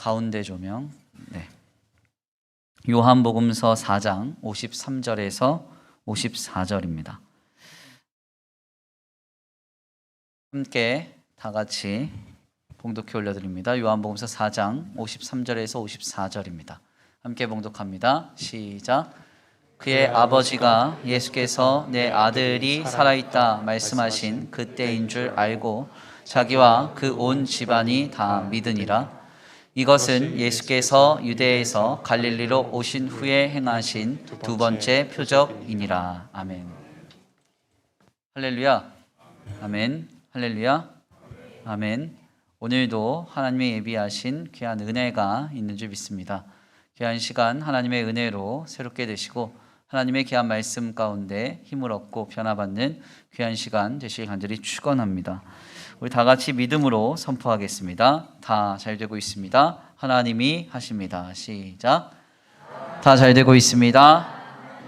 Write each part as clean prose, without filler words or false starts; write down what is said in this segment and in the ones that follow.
가운데 조명. 네. 요한복음서 4장 53절에서 54절입니다. 함께 다 같이 봉독해 올려드립니다. 요한복음서 4장 53절에서 54절입니다. 함께 봉독합니다. 시작. 그의 아버지가 예수께서 내 아들이 살아있다 말씀하신 그때인 줄 알고 자기와 그 온 집안이 다 믿으니라. 이것은 예수께서 유대에서 갈릴리로 오신 후에 행하신 두 번째 표적이니라. 아멘. 할렐루야. 아멘. 할렐루야. 아멘. 오늘도 하나님의 예비하신 귀한 은혜가 있는 줄 믿습니다. 귀한 시간 하나님의 은혜로 새롭게 되시고 하나님의 귀한 말씀 가운데 힘을 얻고 변화받는 귀한 시간 되시길 간절히 축원합니다. 우리 다 같이 믿음으로 선포하겠습니다. 다 잘 되고 있습니다. 하나님이 하십니다. 시작. 다 잘 되고 있습니다.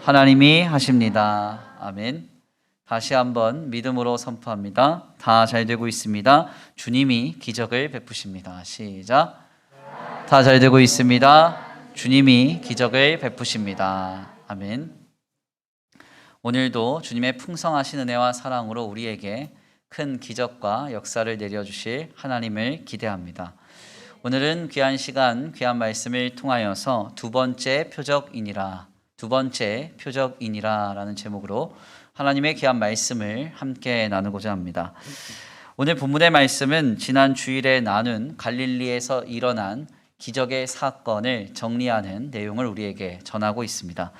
하나님이 하십니다. 아멘. 다시 한번 믿음으로 선포합니다. 다 잘 되고 있습니다. 주님이 기적을 베푸십니다. 시작. 다 잘 되고 있습니다. 주님이 기적을 베푸십니다. 아멘. 오늘도 주님의 풍성하신 은혜와 사랑으로 우리에게 큰 기적과 역사를 내려주실 하나님을 기대합니다. 오늘은 귀한 시간, 귀한 말씀을 통하여서 두 번째 표적이니라 라는 제목으로 하나님의 귀한 말씀을 함께 나누고자 합니다. 오늘 본문의 말씀은 지난 주일에 나눈 갈릴리에서 일어난 기적의 사건을 정리하는 내용을 우리에게 전하고 있습니다.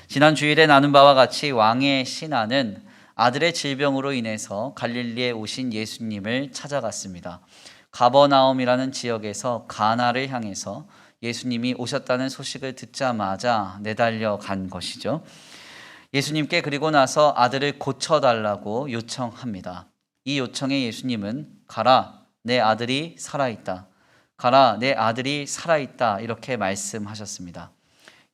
지난 주일에 나눈 바와 같이 왕의 신하는 아들의 질병으로 인해서 갈릴리에 오신 예수님을 찾아갔습니다. 가버나움이라는 지역에서 가나를 향해서 예수님이 오셨다는 소식을 듣자마자 내달려 간 것이죠. 예수님께 그리고 나서 아들을 고쳐달라고 요청합니다. 이 요청에 예수님은 가라, 내 아들이 살아있다. 가라, 내 아들이 살아있다. 이렇게 말씀하셨습니다.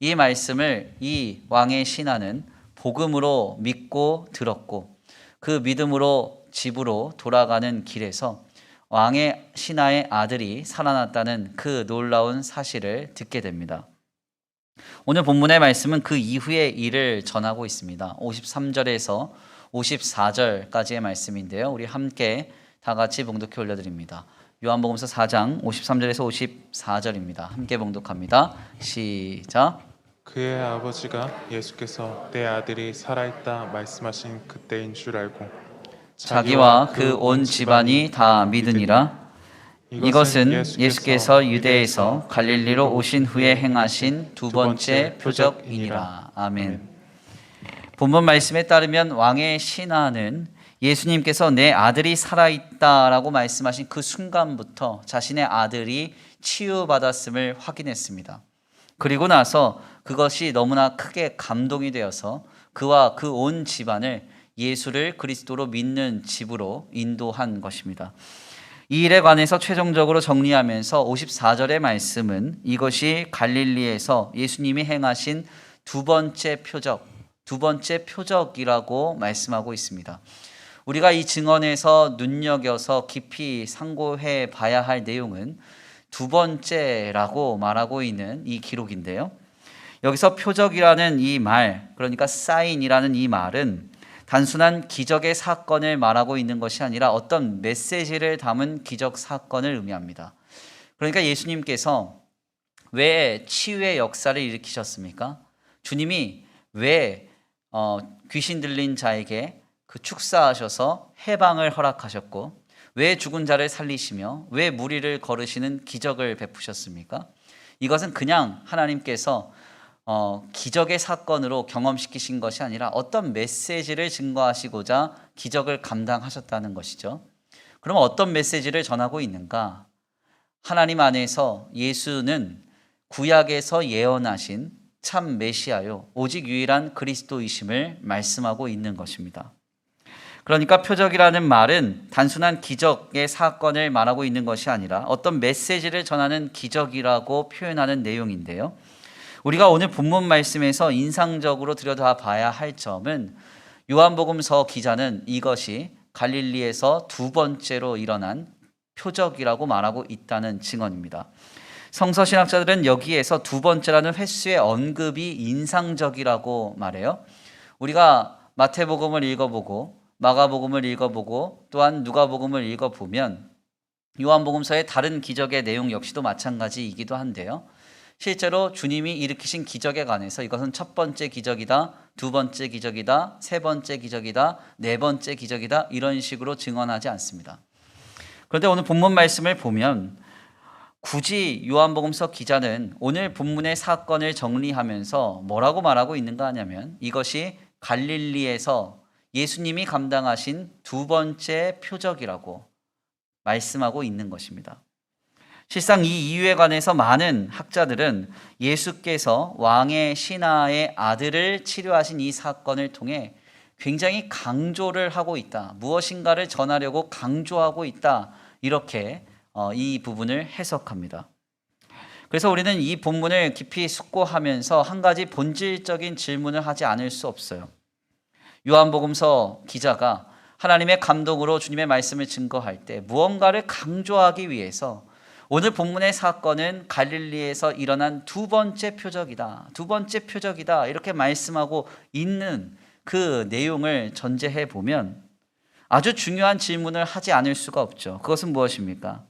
이 말씀을 이 왕의 신하는 복음으로 믿고 들었고 그 믿음으로 집으로 돌아가는 길에서 왕의 신하의 아들이 살아났다는 그 놀라운 사실을 듣게 됩니다. 오늘 본문의 말씀은 그 이후의 일을 전하고 있습니다. 53절에서 54절까지의 말씀인데요. 우리 함께 다 같이 봉독해 올려드립니다. 요한복음서 4장 53절에서 54절입니다. 함께 봉독합니다. 시작. 그의 아버지가 예수께서 내 아들이 살아있다 말씀하신 그때인 줄 알고 자기와 그 온 집안이 다 믿으니라. 이것은 예수께서 유대에서 갈릴리로 오신 후에 행하신 두 번째 표적이니라. 아멘. 본문 말씀에 따르면 왕의 신하는 예수님께서 내 아들이 살아있다라고 말씀하신 그 순간부터 자신의 아들이 치유받았음을 확인했습니다. 그리고 나서 그것이 너무나 크게 감동이 되어서 그와 그 온 집안을 예수를 그리스도로 믿는 집으로 인도한 것입니다. 이 일에 관해서 최종적으로 정리하면서 54절의 말씀은 이것이 갈릴리에서 예수님이 행하신 두 번째 표적이라고 말씀하고 있습니다. 우리가 이 증언에서 눈여겨서 깊이 상고해 봐야 할 내용은 두 번째라고 말하고 있는 이 기록인데요. 여기서 표적이라는 이 말, 그러니까 사인이라는 이 말은 단순한 기적의 사건을 말하고 있는 것이 아니라 어떤 메시지를 담은 기적 사건을 의미합니다. 그러니까 예수님께서 왜 치유의 역사를 일으키셨습니까? 주님이 왜 귀신 들린 자에게 그 축사하셔서 해방을 허락하셨고 왜 죽은 자를 살리시며 왜 무리를 걸으시는 기적을 베푸셨습니까? 이것은 그냥 하나님께서 기적의 사건으로 경험시키신 것이 아니라 어떤 메시지를 증거하시고자 기적을 감당하셨다는 것이죠. 그럼 어떤 메시지를 전하고 있는가? 하나님 안에서 예수는 구약에서 예언하신 참 메시아요, 오직 유일한 그리스도이심을 말씀하고 있는 것입니다. 그러니까 표적이라는 말은 단순한 기적의 사건을 말하고 있는 것이 아니라 어떤 메시지를 전하는 기적이라고 표현하는 내용인데요. 우리가 오늘 본문 말씀에서 인상적으로 들여다봐야 할 점은 요한복음서 기자는 이것이 갈릴리에서 두 번째로 일어난 표적이라고 말하고 있다는 증언입니다. 성서신학자들은 여기에서 두 번째라는 횟수의 언급이 인상적이라고 말해요. 우리가 마태복음을 읽어보고 마가복음을 읽어보고 또한 누가복음을 읽어보면 요한복음서의 다른 기적의 내용 역시도 마찬가지이기도 한데요. 실제로 주님이 일으키신 기적에 관해서 이것은 첫 번째 기적이다, 두 번째 기적이다, 세 번째 기적이다, 네 번째 기적이다 이런 식으로 증언하지 않습니다. 그런데 오늘 본문 말씀을 보면 굳이 요한복음서 기자는 오늘 본문의 사건을 정리하면서 뭐라고 말하고 있는가 하냐면 이것이 갈릴리에서 예수님이 감당하신 두 번째 표적이라고 말씀하고 있는 것입니다. 실상 이 이유에 관해서 많은 학자들은 예수께서 왕의 신하의 아들을 치료하신 이 사건을 통해 굉장히 강조를 하고 있다. 무엇인가를 전하려고 강조하고 있다. 이렇게 이 부분을 해석합니다. 그래서 우리는 이 본문을 깊이 숙고하면서 한 가지 본질적인 질문을 하지 않을 수 없어요. 요한복음서 기자가 하나님의 감동으로 주님의 말씀을 증거할 때 무언가를 강조하기 위해서 오늘 본문의 사건은 갈릴리에서 일어난 두 번째 표적이다. 두 번째 표적이다. 이렇게 말씀하고 있는 그 내용을 전제해 보면 아주 중요한 질문을 하지 않을 수가 없죠. 그것은 무엇입니까?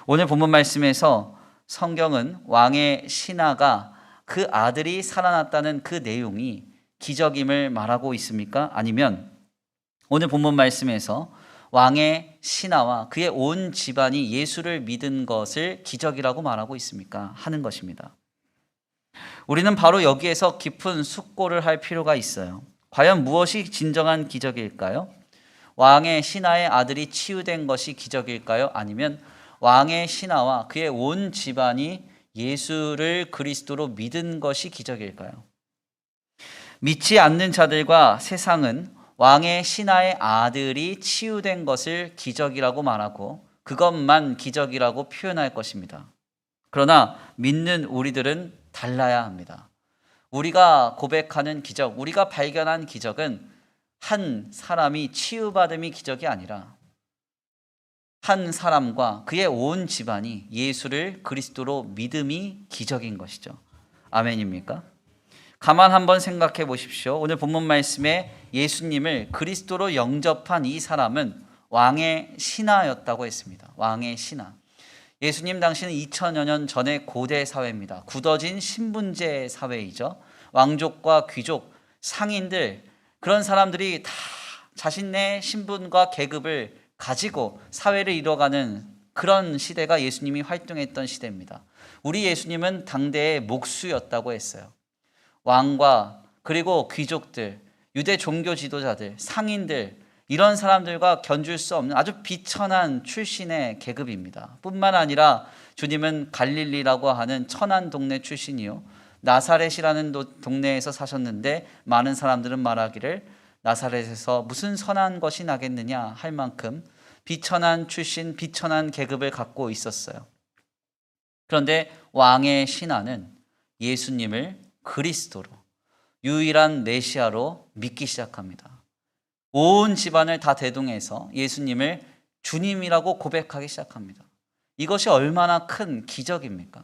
오늘 본문 말씀에서 성경은 왕의 신하가 그 아들이 살아났다는 그 내용이 기적임을 말하고 있습니까? 아니면 오늘 본문 말씀에서 왕의 신하와 그의 온 집안이 예수를 믿은 것을 기적이라고 말하고 있습니까? 하는 것입니다. 우리는 바로 여기에서 깊은 숙고를 할 필요가 있어요. 과연 무엇이 진정한 기적일까요? 왕의 신하의 아들이 치유된 것이 기적일까요? 아니면 왕의 신하와 그의 온 집안이 예수를 그리스도로 믿은 것이 기적일까요? 믿지 않는 자들과 세상은 왕의 신하의 아들이 치유된 것을 기적이라고 말하고 그것만 기적이라고 표현할 것입니다. 그러나 믿는 우리들은 달라야 합니다. 우리가 고백하는 기적, 우리가 발견한 기적은 한 사람이 치유받음이 기적이 아니라 한 사람과 그의 온 집안이 예수를 그리스도로 믿음이 기적인 것이죠. 아멘입니까? 가만 한번 생각해 보십시오. 오늘 본문 말씀에 예수님을 그리스도로 영접한 이 사람은 왕의 신하였다고 했습니다. 왕의 신하. 예수님 당시는 2000여 년 전의 고대 사회입니다. 굳어진 신분제 사회이죠. 왕족과 귀족, 상인들 그런 사람들이 다 자신의 신분과 계급을 가지고 사회를 이뤄가는 그런 시대가 예수님이 활동했던 시대입니다. 우리 예수님은 당대의 목수였다고 했어요. 왕과 그리고 귀족들, 유대 종교 지도자들, 상인들 이런 사람들과 견줄 수 없는 아주 비천한 출신의 계급입니다. 뿐만 아니라 주님은 갈릴리라고 하는 천한 동네 출신이요. 나사렛이라는 동네에서 사셨는데 많은 사람들은 말하기를 나사렛에서 무슨 선한 것이 나겠느냐 할 만큼 비천한 출신, 비천한 계급을 갖고 있었어요. 그런데 왕의 신하는 예수님을 그리스도로 유일한 메시아로 믿기 시작합니다. 온 집안을 다 대동해서 예수님을 주님이라고 고백하기 시작합니다. 이것이 얼마나 큰 기적입니까?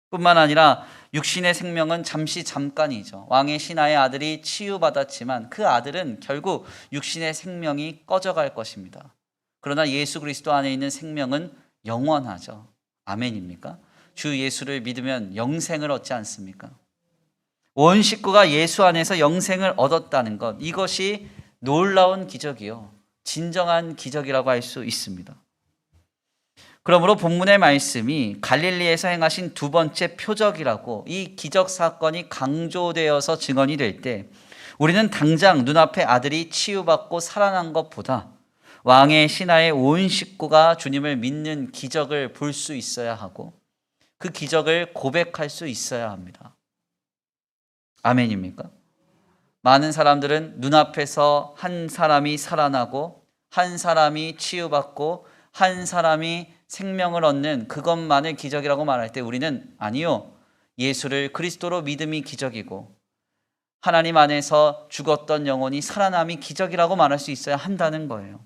뿐만 아니라 육신의 생명은 잠깐이죠. 왕의 신하의 아들이 치유받았지만 그 아들은 결국 육신의 생명이 꺼져갈 것입니다. 그러나 예수 그리스도 안에 있는 생명은 영원하죠. 아멘입니까? 주 예수를 믿으면 영생을 얻지 않습니까? 온 식구가 예수 안에서 영생을 얻었다는 것, 이것이 놀라운 기적이요. 진정한 기적이라고 할 수 있습니다. 그러므로 본문의 말씀이 갈릴리에서 행하신 두 번째 표적이라고 이 기적 사건이 강조되어서 증언이 될 때 우리는 당장 눈앞에 아들이 치유받고 살아난 것보다 왕의 신하의 온 식구가 주님을 믿는 기적을 볼 수 있어야 하고 그 기적을 고백할 수 있어야 합니다. 아멘입니까? 많은 사람들은 눈앞에서 한 사람이 살아나고 한 사람이 치유받고 한 사람이 생명을 얻는 그것만을 기적이라고 말할 때 우리는 아니요, 예수를 그리스도로 믿음이 기적이고 하나님 안에서 죽었던 영혼이 살아남이 기적이라고 말할 수 있어야 한다는 거예요.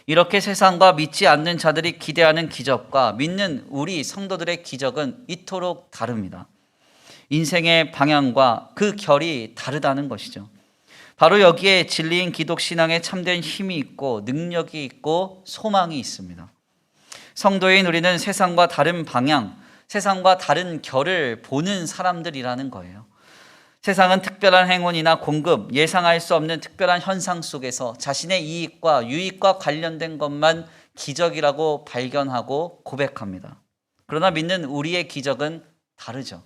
이렇게 세상과 믿지 않는 자들이 기대하는 기적과 믿는 우리 성도들의 기적은 이토록 다릅니다. 인생의 방향과 그 결이 다르다는 것이죠. 바로 여기에 진리인 기독신앙에 참된 힘이 있고 능력이 있고 소망이 있습니다. 성도인 우리는 세상과 다른 방향, 세상과 다른 결을 보는 사람들이라는 거예요. 세상은 특별한 행운이나 공급, 예상할 수 없는 특별한 현상 속에서 자신의 이익과 유익과 관련된 것만 기적이라고 발견하고 고백합니다. 그러나 믿는 우리의 기적은 다르죠.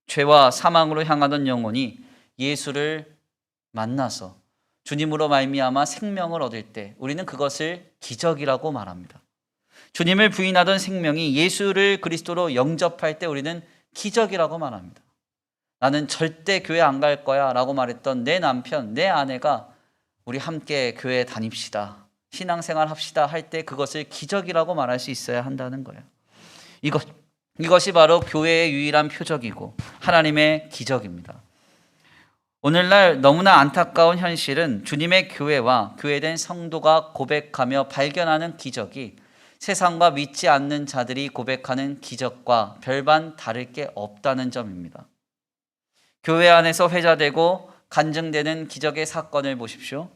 죄와 사망으로 향하던 영혼이 예수를 만나서 주님으로 말미암아 생명을 얻을 때 우리는 그것을 기적이라고 말합니다. 주님을 부인하던 생명이 예수를 그리스도로 영접할 때 우리는 기적이라고 말합니다. 나는 절대 교회 안 갈 거야 라고 말했던 내 남편, 내 아내가 우리 함께 교회 다닙시다, 신앙생활 합시다 할 때 그것을 기적이라고 말할 수 있어야 한다는 거예요. 이것이 바로 교회의 유일한 표적이고 하나님의 기적입니다. 오늘날 너무나 안타까운 현실은 주님의 교회와 교회된 성도가 고백하며 발견하는 기적이 세상과 믿지 않는 자들이 고백하는 기적과 별반 다를 게 없다는 점입니다. 교회 안에서 회자되고 간증되는 기적의 사건을 보십시오.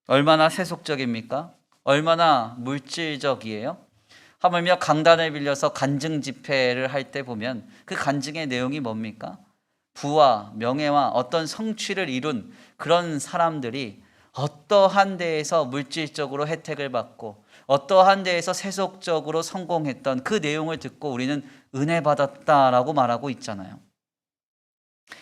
얼마나 세속적입니까? 얼마나 물질적이에요? 하물며 강단을 빌려서 간증 집회를 할 때 보면 그 간증의 내용이 뭡니까? 부와 명예와 어떤 성취를 이룬 그런 사람들이 어떠한 데에서 물질적으로 혜택을 받고 어떠한 데에서 세속적으로 성공했던 그 내용을 듣고 우리는 은혜 받았다라고 말하고 있잖아요.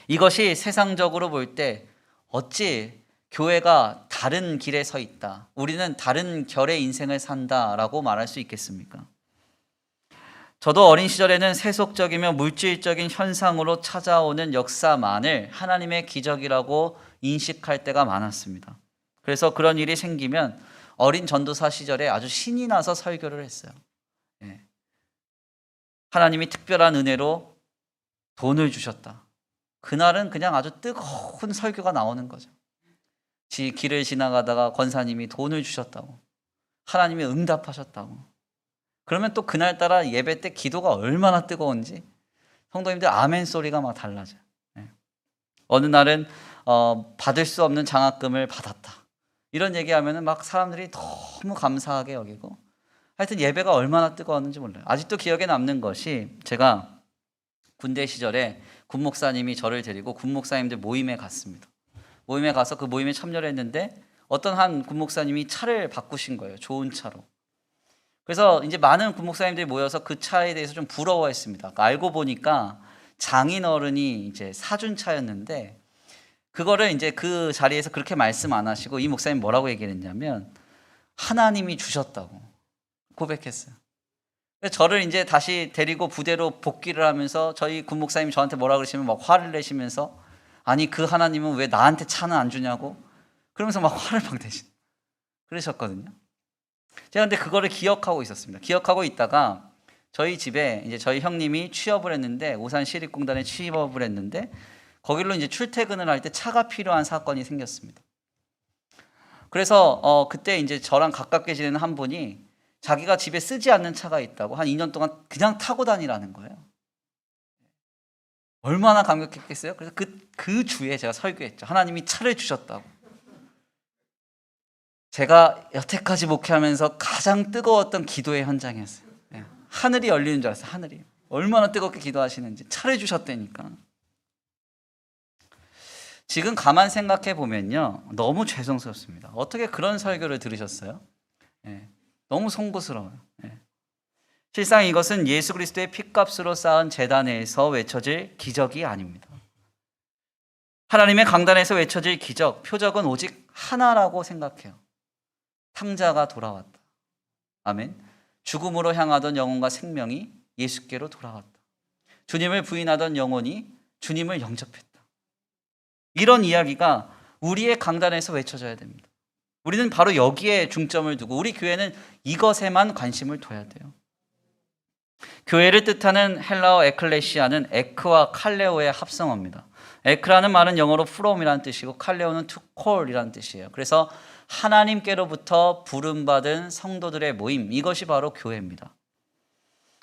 이것이 세상적으로 볼 때 어찌 교회가 다른 길에 서 있다, 우리는 다른 결의 인생을 산다라고 말할 수 있겠습니까? 저도 어린 시절에는 세속적이며 물질적인 현상으로 찾아오는 역사만을 하나님의 기적이라고 인식할 때가 많았습니다. 그래서 그런 일이 생기면 어린 전도사 시절에 아주 신이 나서 설교를 했어요. 하나님이 특별한 은혜로 돈을 주셨다. 그날은 그냥 아주 뜨거운 설교가 나오는 거죠. 길을 지나가다가 권사님이 돈을 주셨다고, 하나님이 응답하셨다고. 그러면 또 그날따라 예배 때 기도가 얼마나 뜨거운지 성도님들 아멘 소리가 막 달라져요. 어느 날은 받을 수 없는 장학금을 받았다, 이런 얘기하면 막 사람들이 너무 감사하게 여기고, 하여튼 예배가 얼마나 뜨거웠는지 몰라요. 아직도 기억에 남는 것이, 제가 군대 시절에 군 목사님이 저를 데리고 군 목사님들 모임에 갔습니다. 모임에 가서 그 모임에 참여를 했는데 어떤 한 군 목사님이 차를 바꾸신 거예요. 좋은 차로. 그래서 이제 많은 군 목사님들이 모여서 그 차에 대해서 좀 부러워했습니다. 알고 보니까 장인 어른이 이제 사준 차였는데, 그거를 이제 그 자리에서 그렇게 말씀 안 하시고 이 목사님 뭐라고 얘기했냐면 하나님이 주셨다고 고백했어요. 그래서 저를 이제 다시 데리고 부대로 복귀를 하면서 저희 군 목사님이 저한테 뭐라 그러시면 막 화를 내시면서, 아니 그 하나님은 왜 나한테 차는 안 주냐고 그러면서 막 화를 막 그러셨거든요. 제가 근데 그거를 기억하고 있었습니다. 기억하고 있다가 저희 집에 이제 저희 형님이 취업을 했는데, 오산 시립공단에 취업을 했는데 거기로 이제 출퇴근을 할 때 차가 필요한 사건이 생겼습니다. 그래서 그때 이제 저랑 가깝게 지내는 한 분이 자기가 집에 쓰지 않는 차가 있다고 한 2년 동안 그냥 타고 다니라는 거예요. 얼마나 감격했겠어요? 그래서 그 주에 제가 설교했죠. 하나님이 차를 주셨다고. 제가 여태까지 목회하면서 가장 뜨거웠던 기도의 현장이었어요. 하늘이 열리는 줄 알았어요. 하늘이. 얼마나 뜨겁게 기도하시는지. 차를 주셨다니까. 지금 가만 생각해 보면요, 너무 죄송스럽습니다. 어떻게 그런 설교를 들으셨어요? 너무 송구스러워요. 실상 이것은 예수 그리스도의 핏값으로 쌓은 제단에서 외쳐질 기적이 아닙니다. 하나님의 강단에서 외쳐질 기적, 표적은 오직 하나라고 생각해요. 탕자가 돌아왔다. 아멘. 죽음으로 향하던 영혼과 생명이 예수께로 돌아왔다. 주님을 부인하던 영혼이 주님을 영접했다. 이런 이야기가 우리의 강단에서 외쳐져야 됩니다. 우리는 바로 여기에 중점을 두고 우리 교회는 이것에만 관심을 둬야 돼요. 교회를 뜻하는 헬라어 에클레시아는 에크와 칼레오의 합성어입니다. 에크라는 말은 영어로 from이라는 뜻이고 칼레오는 to call이라는 뜻이에요. 그래서 하나님께로부터 부름받은 성도들의 모임, 이것이 바로 교회입니다.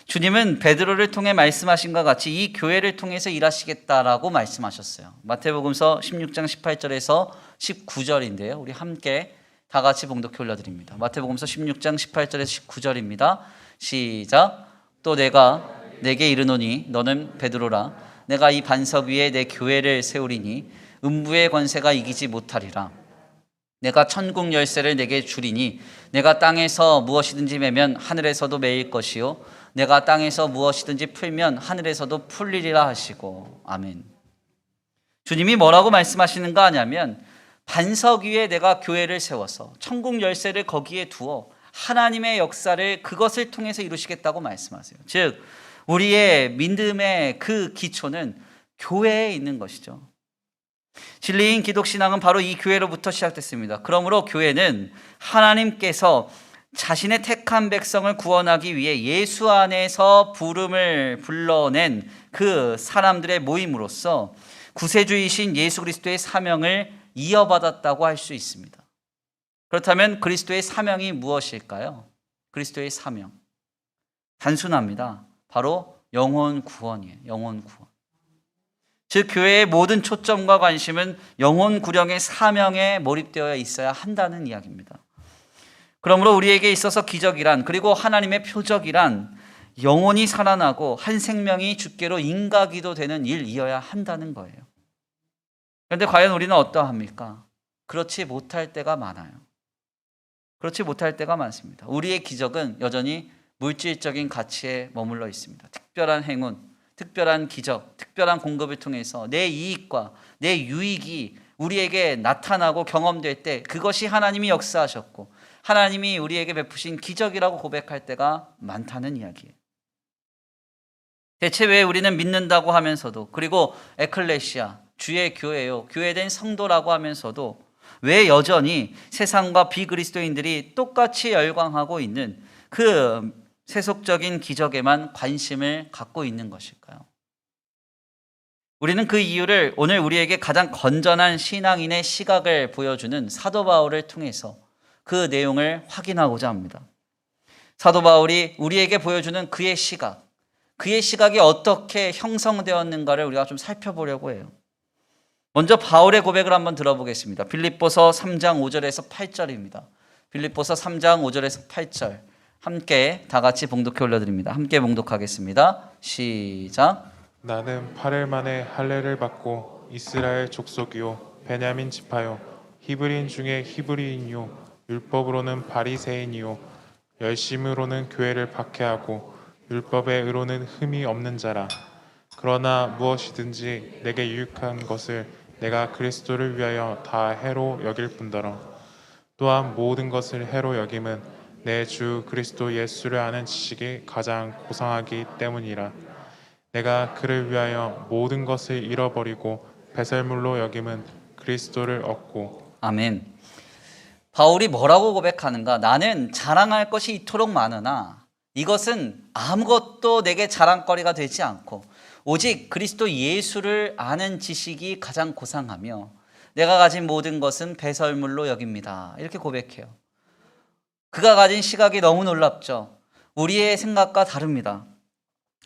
주님은 베드로를 통해 말씀하신 것 같이 이 교회를 통해서 일하시겠다라고 말씀하셨어요. 마태복음서 16장 18절에서 19절인데요. 우리 함께 다 같이 봉독해 올려드립니다. 마태복음서 16장 18절에서 19절입니다. 시작. 또 내가 내게 이르노니 너는 베드로라. 내가 이 반석 위에 내 교회를 세우리니 음부의 권세가 이기지 못하리라. 내가 천국 열쇠를 내게 주리니 내가 땅에서 무엇이든지 매면 하늘에서도 매일 것이요 내가 땅에서 무엇이든지 풀면 하늘에서도 풀리리라 하시고. 아멘. 주님이 뭐라고 말씀하시는가 하냐면 반석 위에 내가 교회를 세워서 천국 열쇠를 거기에 두어 하나님의 역사를 그것을 통해서 이루시겠다고 말씀하세요. 즉 우리의 믿음의 그 기초는 교회에 있는 것이죠. 진리인 기독신앙은 바로 이 교회로부터 시작됐습니다. 그러므로 교회는 하나님께서 자신의 택한 백성을 구원하기 위해 예수 안에서 부름을 불러낸 그 사람들의 모임으로서 구세주이신 예수 그리스도의 사명을 이어받았다고 할 수 있습니다. 그렇다면 그리스도의 사명이 무엇일까요? 그리스도의 사명 단순합니다. 바로 영혼 구원이에요. 영혼 구원. 즉 교회의 모든 초점과 관심은 영혼 구령의 사명에 몰입되어 있어야 한다는 이야기입니다. 그러므로 우리에게 있어서 기적이란, 그리고 하나님의 표적이란 영혼이 살아나고 한 생명이 주께로 인가기도 되는 일이어야 한다는 거예요. 그런데 과연 우리는 어떠합니까? 그렇지 못할 때가 많아요. 그렇지 못할 때가 많습니다. 우리의 기적은 여전히 물질적인 가치에 머물러 있습니다. 특별한 행운, 특별한 기적, 특별한 공급을 통해서 내 이익과 내 유익이 우리에게 나타나고 경험될 때 그것이 하나님이 역사하셨고 하나님이 우리에게 베푸신 기적이라고 고백할 때가 많다는 이야기예요. 대체 왜 우리는 믿는다고 하면서도, 그리고 에클레시아, 주의 교회요, 교회된 성도라고 하면서도 왜 여전히 세상과 비그리스도인들이 똑같이 열광하고 있는 그 세속적인 기적에만 관심을 갖고 있는 것일까요? 우리는 그 이유를 오늘 우리에게 가장 건전한 신앙인의 시각을 보여주는 사도 바울을 통해서 그 내용을 확인하고자 합니다. 사도 바울이 우리에게 보여주는 그의 시각이 어떻게 형성되었는가를 우리가 좀 살펴보려고 해요. 먼저 바울의 고백을 한번 들어보겠습니다. 빌립보서 3장 5절에서 8절입니다. 빌립보서 3장 5절에서 8절 함께 다 같이 봉독해 올려드립니다. 함께 봉독하겠습니다. 시작. 나는 8일 만에 할례를 받고 이스라엘 족속이요 베냐민 지파요 히브리인 중에 히브리인이요 율법으로는 바리새인이요 열심으로는 교회를 박해하고 율법의 의로는 흠이 없는 자라. 그러나 무엇이든지 내게 유익한 것을 내가 그리스도를 위하여 다 해로 여길 뿐더러 또한 모든 것을 해로 여김은 내 주 그리스도 예수를 아는 지식이 가장 고상하기 때문이라. 내가 그를 위하여 모든 것을 잃어버리고 배설물로 여김은 그리스도를 얻고. 아멘. 바울이 뭐라고 고백하는가? 나는 자랑할 것이 이토록 많으나 이것은 아무것도 내게 자랑거리가 되지 않고 오직 그리스도 예수를 아는 지식이 가장 고상하며 내가 가진 모든 것은 배설물로 여깁니다. 이렇게 고백해요. 그가 가진 시각이 너무 놀랍죠. 우리의 생각과 다릅니다.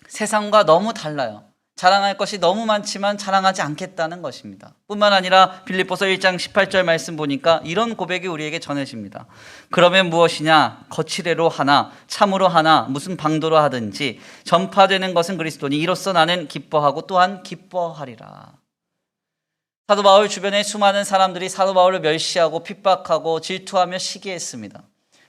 세상과 너무 달라요. 자랑할 것이 너무 많지만 자랑하지 않겠다는 것입니다. 뿐만 아니라 빌립보서 1장 18절 말씀 보니까 이런 고백이 우리에게 전해집니다. 그러면 무엇이냐? 거칠애로 하나 참으로 하나 무슨 방도로 하든지 전파되는 것은 그리스도니 이로써 나는 기뻐하고 또한 기뻐하리라. 사도 바울 주변에 수많은 사람들이 사도 바울을 멸시하고 핍박하고 질투하며 시기했습니다.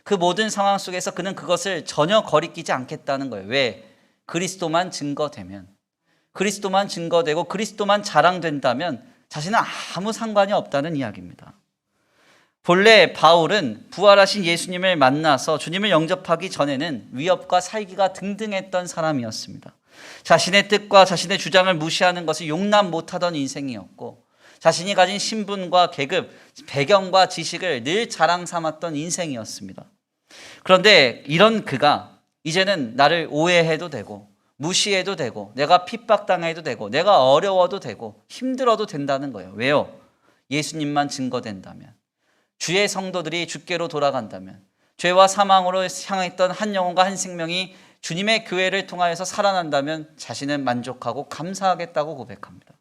그 모든 상황 속에서 그는 그것을 전혀 거리끼지 않겠다는 거예요. 왜? 그리스도만 증거되면, 그리스도만 증거되고 그리스도만 자랑된다면 자신은 아무 상관이 없다는 이야기입니다. 본래 바울은 부활하신 예수님을 만나서 주님을 영접하기 전에는 위협과 살기가 등등했던 사람이었습니다. 자신의 뜻과 자신의 주장을 무시하는 것을 용납 못하던 인생이었고 자신이 가진 신분과 계급, 배경과 지식을 늘 자랑 삼았던 인생이었습니다. 그런데 이런 그가 이제는 나를 오해해도 되고 무시해도 되고 내가 핍박당해도 되고 내가 어려워도 되고 힘들어도 된다는 거예요. 왜요? 예수님만 증거된다면, 주의 성도들이 주께로 돌아간다면, 죄와 사망으로 향했던 한 영혼과 한 생명이 주님의 교회를 통하여서 살아난다면 자신은 만족하고 감사하겠다고 고백합니다.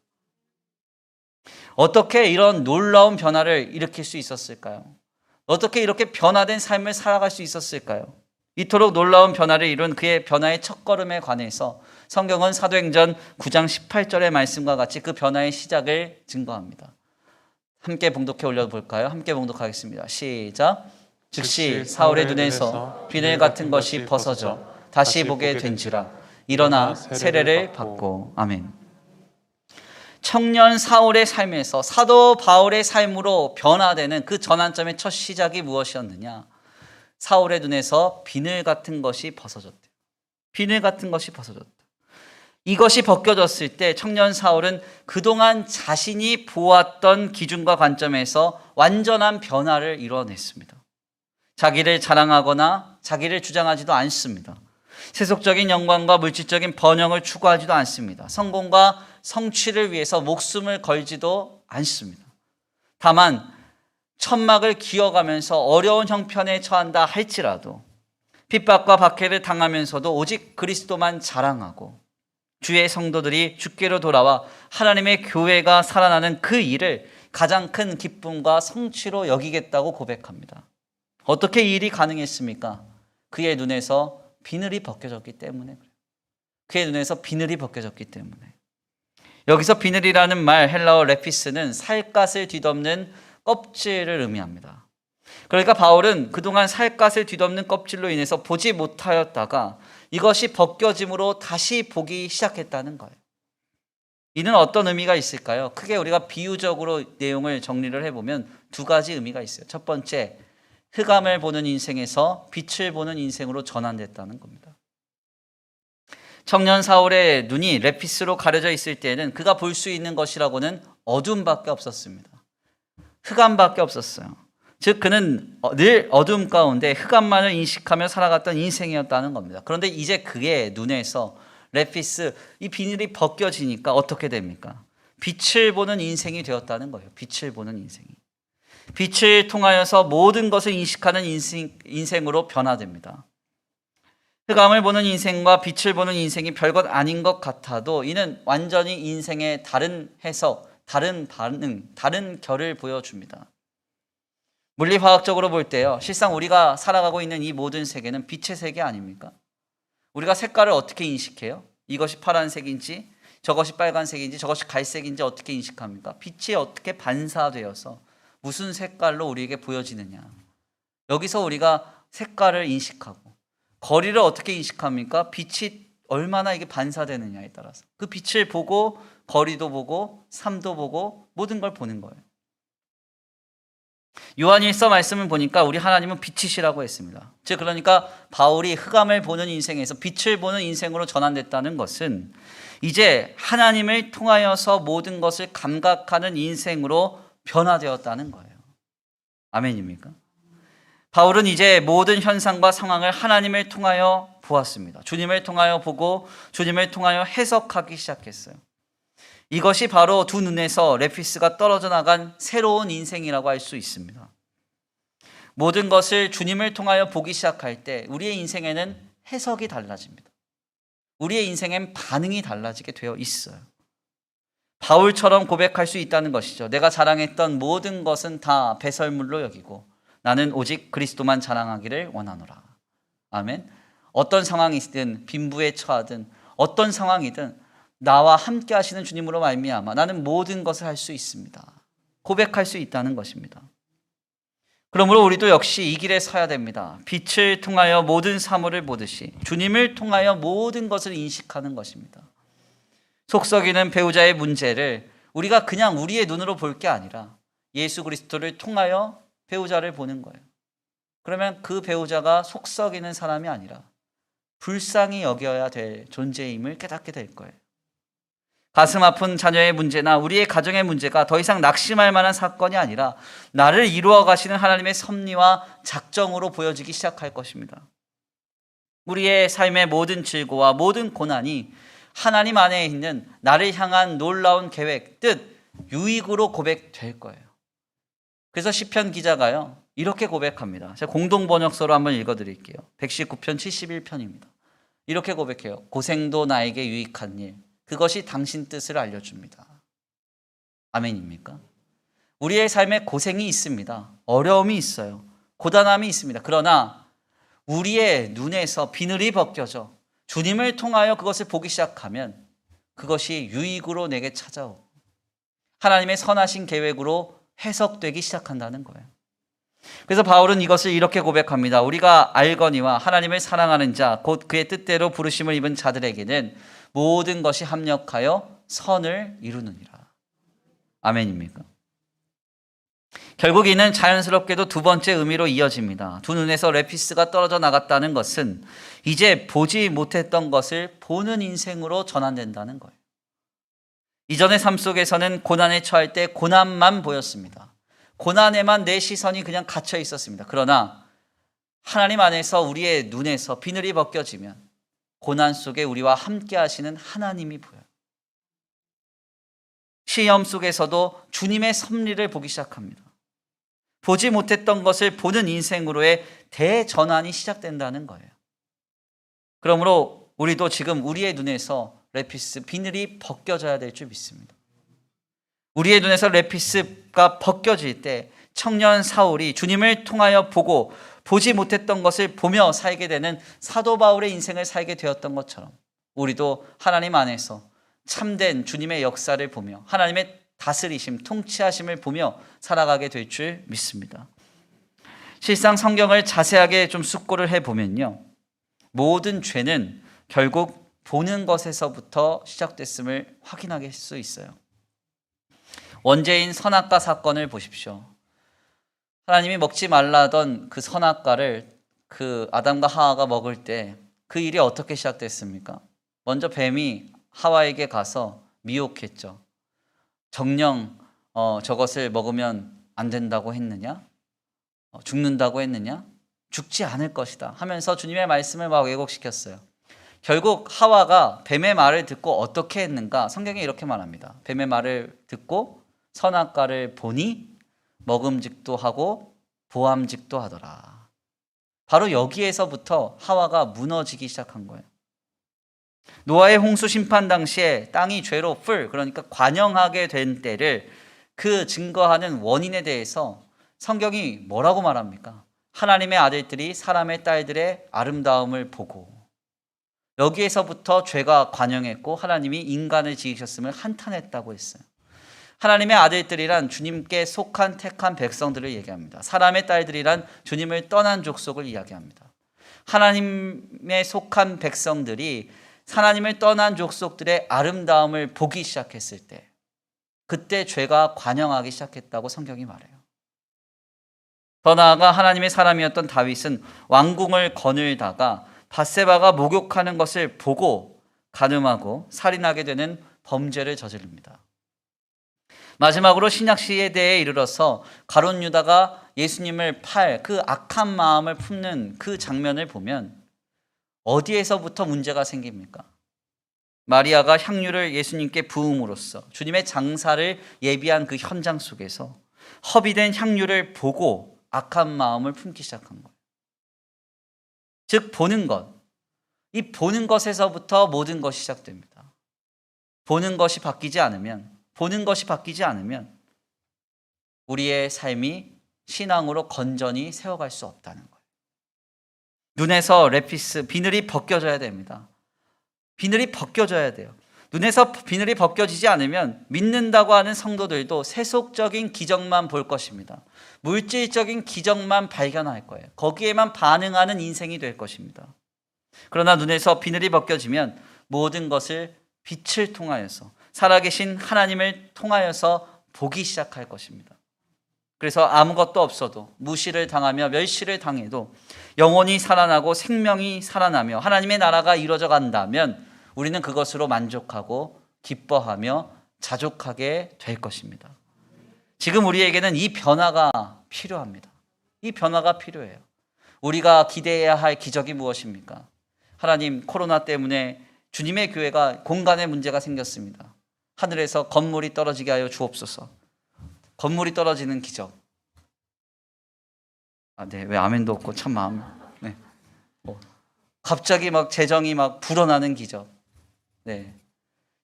어떻게 이런 놀라운 변화를 일으킬 수 있었을까요? 어떻게 이렇게 변화된 삶을 살아갈 수 있었을까요? 이토록 놀라운 변화를 이룬 그의 변화의 첫걸음에 관해서 성경은 사도행전 9장 18절의 말씀과 같이 그 변화의 시작을 증거합니다. 함께 봉독해 올려볼까요? 함께 봉독하겠습니다. 시작. 즉시 사울의 눈에서 비늘 같은 것이 벗어져 다시 보게 된지라. 일어나 세례를 받고. 아멘. 청년 사울의 삶에서 사도 바울의 삶으로 변화되는 그 전환점의 첫 시작이 무엇이었느냐? 사울의 눈에서 비늘 같은 것이 벗어졌대요. 비늘 같은 것이 벗어졌다. 이것이 벗겨졌을 때 청년 사울은 그동안 자신이 보았던 기준과 관점에서 완전한 변화를 이뤄냈습니다. 자기를 자랑하거나 자기를 주장하지도 않습니다. 세속적인 영광과 물질적인 번영을 추구하지도 않습니다. 성공과 성취를 위해서 목숨을 걸지도 않습니다. 다만 천막을 기어가면서 어려운 형편에 처한다 할지라도 핍박과 박해를 당하면서도 오직 그리스도만 자랑하고 주의 성도들이 주께로 돌아와 하나님의 교회가 살아나는 그 일을 가장 큰 기쁨과 성취로 여기겠다고 고백합니다. 어떻게 이 일이 가능했습니까? 그의 눈에서 비늘이 벗겨졌기 때문에 그래요. 그의 눈에서 비늘이 벗겨졌기 때문에. 여기서 비늘이라는 말, 헬라어 레피스는 살갗을 뒤덮는 껍질을 의미합니다. 그러니까 바울은 그동안 살갗을 뒤덮는 껍질로 인해서 보지 못하였다가 이것이 벗겨짐으로 다시 보기 시작했다는 거예요. 이는 어떤 의미가 있을까요? 크게 우리가 비유적으로 내용을 정리를 해보면 두 가지 의미가 있어요. 첫 번째, 흑암을 보는 인생에서 빛을 보는 인생으로 전환됐다는 겁니다. 청년 사울의 눈이 레피스로 가려져 있을 때에는 그가 볼 수 있는 것이라고는 어둠밖에 없었습니다. 흑암밖에 없었어요. 즉 그는 늘 어둠 가운데 흑암만을 인식하며 살아갔던 인생이었다는 겁니다. 그런데 이제 그의 눈에서 레피스, 이 비늘이 벗겨지니까 어떻게 됩니까? 빛을 보는 인생이 되었다는 거예요. 빛을 보는 인생이. 빛을 통하여서 모든 것을 인식하는 인생으로 변화됩니다. 흑암을 보는 인생과 빛을 보는 인생이 별것 아닌 것 같아도 이는 완전히 인생의 다른 해석, 다른 반응, 다른 결을 보여줍니다. 물리화학적으로 볼 때요, 실상 우리가 살아가고 있는 이 모든 세계는 빛의 세계 아닙니까? 우리가 색깔을 어떻게 인식해요? 이것이 파란색인지, 저것이 빨간색인지, 저것이 갈색인지 어떻게 인식합니까? 빛이 어떻게 반사되어서 무슨 색깔로 우리에게 보여지느냐. 여기서 우리가 색깔을 인식하고, 거리를 어떻게 인식합니까? 빛이 얼마나 이게 반사되느냐에 따라서 그 빛을 보고 거리도 보고 삶도 보고 모든 걸 보는 거예요. 요한일서 말씀을 보니까 우리 하나님은 빛이시라고 했습니다. 즉 그러니까 바울이 흑암을 보는 인생에서 빛을 보는 인생으로 전환됐다는 것은 이제 하나님을 통하여서 모든 것을 감각하는 인생으로 변화되었다는 거예요. 아멘입니까? 바울은 이제 모든 현상과 상황을 하나님을 통하여 보았습니다. 주님을 통하여 보고 주님을 통하여 해석하기 시작했어요. 이것이 바로 두 눈에서 레피스가 떨어져 나간 새로운 인생이라고 할 수 있습니다. 모든 것을 주님을 통하여 보기 시작할 때 우리의 인생에는 해석이 달라집니다. 우리의 인생엔 반응이 달라지게 되어 있어요. 바울처럼 고백할 수 있다는 것이죠. 내가 자랑했던 모든 것은 다 배설물로 여기고 나는 오직 그리스도만 자랑하기를 원하노라. 아멘. 어떤 상황이든 빈부에 처하든 어떤 상황이든 나와 함께 하시는 주님으로 말미암아 나는 모든 것을 할 수 있습니다. 고백할 수 있다는 것입니다. 그러므로 우리도 역시 이 길에 서야 됩니다. 빛을 통하여 모든 사물을 보듯이 주님을 통하여 모든 것을 인식하는 것입니다. 속썩이는 배우자의 문제를 우리가 그냥 우리의 눈으로 볼 게 아니라 예수 그리스도를 통하여 배우자를 보는 거예요. 그러면 그 배우자가 속썩이는 사람이 아니라 불쌍히 여겨야 될 존재임을 깨닫게 될 거예요. 가슴 아픈 자녀의 문제나 우리의 가정의 문제가 더 이상 낙심할 만한 사건이 아니라 나를 이루어 가시는 하나님의 섭리와 작정으로 보여지기 시작할 것입니다. 우리의 삶의 모든 질고와 모든 고난이 하나님 안에 있는 나를 향한 놀라운 계획, 뜻, 유익으로 고백될 거예요. 그래서 시편 기자가요, 이렇게 고백합니다. 제가 공동 번역서로 한번 읽어드릴게요. 119편 71편입니다. 이렇게 고백해요. 고생도 나에게 유익한 일, 그것이 당신 뜻을 알려줍니다. 아멘입니까? 우리의 삶에 고생이 있습니다. 어려움이 있어요. 고단함이 있습니다. 그러나 우리의 눈에서 비늘이 벗겨져 주님을 통하여 그것을 보기 시작하면 그것이 유익으로 내게 찾아오고 하나님의 선하신 계획으로 해석되기 시작한다는 거예요. 그래서 바울은 이것을 이렇게 고백합니다. 우리가 알거니와 하나님을 사랑하는 자, 곧 그의 뜻대로 부르심을 입은 자들에게는 모든 것이 합력하여 선을 이루느니라. 아멘입니까? 결국 이는 자연스럽게도 두 번째 의미로 이어집니다. 두 눈에서 레피스가 떨어져 나갔다는 것은 이제 보지 못했던 것을 보는 인생으로 전환된다는 거예요. 이전의 삶 속에서는 고난에 처할 때 고난만 보였습니다. 고난에만 내 시선이 그냥 갇혀 있었습니다. 그러나 하나님 안에서 우리의 눈에서 비늘이 벗겨지면 고난 속에 우리와 함께 하시는 하나님이 보여요. 시험 속에서도 주님의 섭리를 보기 시작합니다. 보지 못했던 것을 보는 인생으로의 대전환이 시작된다는 거예요. 그러므로 우리도 지금 우리의 눈에서 레피스, 비늘이 벗겨져야 될 줄 믿습니다. 우리의 눈에서 레피스가 벗겨질 때 청년 사울이 주님을 통하여 보고 보지 못했던 것을 보며 살게 되는 사도 바울의 인생을 살게 되었던 것처럼 우리도 하나님 안에서 참된 주님의 역사를 보며 하나님의 다스리심, 통치하심을 보며 살아가게 될 줄 믿습니다. 실상 성경을 자세하게 좀 숙고를 해보면요, 모든 죄는 결국 보는 것에서부터 시작됐음을 확인하게 수 있어요. 원죄인 선악과 사건을 보십시오. 하나님이 먹지 말라던 그 선악과를 그 아담과 하와가 먹을 때 그 일이 어떻게 시작됐습니까? 먼저 뱀이 하와에게 가서 미혹했죠. 정녕 저것을 먹으면 안 된다고 했느냐? 죽는다고 했느냐? 죽지 않을 것이다 하면서 주님의 말씀을 막 왜곡시켰어요. 결국 하와가 뱀의 말을 듣고 어떻게 했는가? 성경에 이렇게 말합니다. 뱀의 말을 듣고 선악과를 보니 먹음직도 하고 보암직도 하더라. 바로 여기에서부터 하와가 무너지기 시작한 거예요. 노아의 홍수 심판 당시에 땅이 죄로 그러니까 관영하게 된 때를 그 증거하는 원인에 대해서 성경이 뭐라고 말합니까? 하나님의 아들들이 사람의 딸들의 아름다움을 보고 여기에서부터 죄가 관영했고 하나님이 인간을 지으셨음을 한탄했다고 했어요. 하나님의 아들들이란 주님께 속한 택한 백성들을 얘기합니다. 사람의 딸들이란 주님을 떠난 족속을 이야기합니다. 하나님의 속한 백성들이 하나님을 떠난 족속들의 아름다움을 보기 시작했을 때 그때 죄가 관영하기 시작했다고 성경이 말해요. 더 나아가 하나님의 사람이었던 다윗은 왕궁을 거닐다가 밧세바가 목욕하는 것을 보고 간음하고 살인하게 되는 범죄를 저지릅니다. 마지막으로 신약 시대에 이르러서 가룟 유다가 예수님을 팔 그 악한 마음을 품는 그 장면을 보면 어디에서부터 문제가 생깁니까? 마리아가 향유를 예수님께 부음으로써 주님의 장사를 예비한 그 현장 속에서 허비된 향유를 보고 악한 마음을 품기 시작한 거예요. 즉 보는 것, 이 보는 것에서부터 모든 것이 시작됩니다. 보는 것이 바뀌지 않으면 우리의 삶이 신앙으로 건전히 세워갈 수 없다는 거예요. 눈에서 레피스, 비늘이 벗겨져야 됩니다. 비늘이 벗겨져야 돼요. 눈에서 비늘이 벗겨지지 않으면 믿는다고 하는 성도들도 세속적인 기적만 볼 것입니다. 물질적인 기적만 발견할 거예요. 거기에만 반응하는 인생이 될 것입니다. 그러나 눈에서 비늘이 벗겨지면 모든 것을 빛을 통하여서 살아계신 하나님을 통하여서 보기 시작할 것입니다. 그래서 아무것도 없어도 무시를 당하며 멸시를 당해도 영혼이 살아나고 생명이 살아나며 하나님의 나라가 이루어져 간다면 우리는 그것으로 만족하고 기뻐하며 자족하게 될 것입니다. 지금 우리에게는 이 변화가 필요합니다. 이 변화가 필요해요. 우리가 기대해야 할 기적이 무엇입니까? 하나님, 코로나 때문에 주님의 교회가 공간에 문제가 생겼습니다. 하늘에서 건물이 떨어지게 하여 주옵소서. 건물이 떨어지는 기적. 네, 왜 아멘도 없고 참 마음. 네. 갑자기 막 재정이 막 불어나는 기적. 네.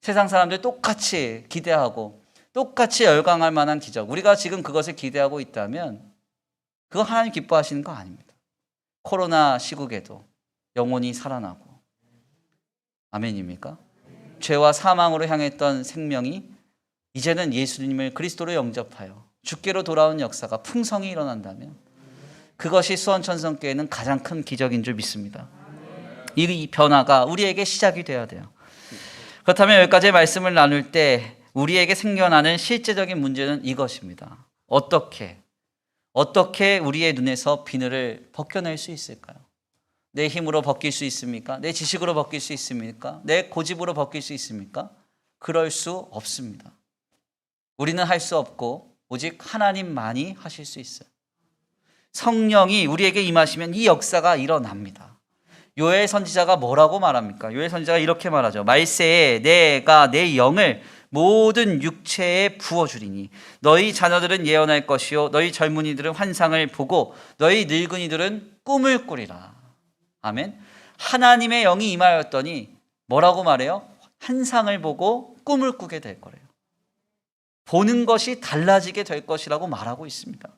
세상 사람들 똑같이 기대하고 똑같이 열광할 만한 기적. 우리가 지금 그것을 기대하고 있다면 그거 하나님 기뻐하시는 거 아닙니다. 코로나 시국에도 영혼이 살아나고. 아멘입니까? 죄와 사망으로 향했던 생명이 이제는 예수님을 그리스도로 영접하여 주께로 돌아온 역사가 풍성히 일어난다면 그것이 수원천성교회는 가장 큰 기적인 줄 믿습니다. 이 변화가 우리에게 시작이 되어야 돼요. 그렇다면 여기까지 말씀을 나눌 때 우리에게 생겨나는 실제적인 문제는 이것입니다. 어떻게 우리의 눈에서 비늘을 벗겨낼 수 있을까요? 내 힘으로 벗길 수 있습니까? 내 지식으로 벗길 수 있습니까? 내 고집으로 벗길 수 있습니까? 그럴 수 없습니다. 우리는 할 수 없고 오직 하나님만이 하실 수 있어요. 성령이 우리에게 임하시면 이 역사가 일어납니다. 요엘 선지자가 뭐라고 말합니까? 요엘 선지자가 이렇게 말하죠. 말세에 내가 내 영을 모든 육체에 부어주리니 너희 자녀들은 예언할 것이요 너희 젊은이들은 환상을 보고 너희 늙은이들은 꿈을 꾸리라. 아멘. 하나님의 영이 임하였더니 뭐라고 말해요? 환상을 보고 꿈을 꾸게 될 거래요. 보는 것이 달라지게 될 것이라고 말하고 있습니다.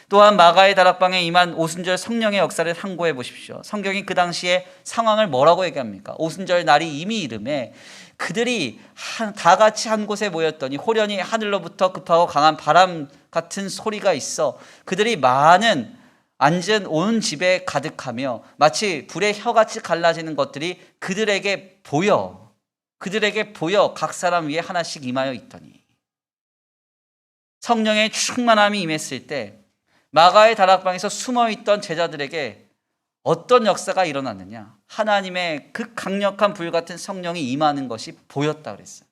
또한 마가의 다락방에 임한 오순절 성령의 역사를 상고해 보십시오. 성경이 그 당시에 상황을 뭐라고 얘기합니까? 오순절 날이 이미 이름에 그들이 다 같이 한 곳에 모였더니 호련히 하늘로부터 급하고 강한 바람 같은 소리가 있어 그들이 많은 앉은 온 집에 가득하며 마치 불의 혀같이 갈라지는 것들이 그들에게 보여 각 사람 위에 하나씩 임하여 있더니 성령의 충만함이 임했을 때 마가의 다락방에서 숨어있던 제자들에게 어떤 역사가 일어났느냐? 하나님의 그 강력한 불같은 성령이 임하는 것이 보였다 그랬어요.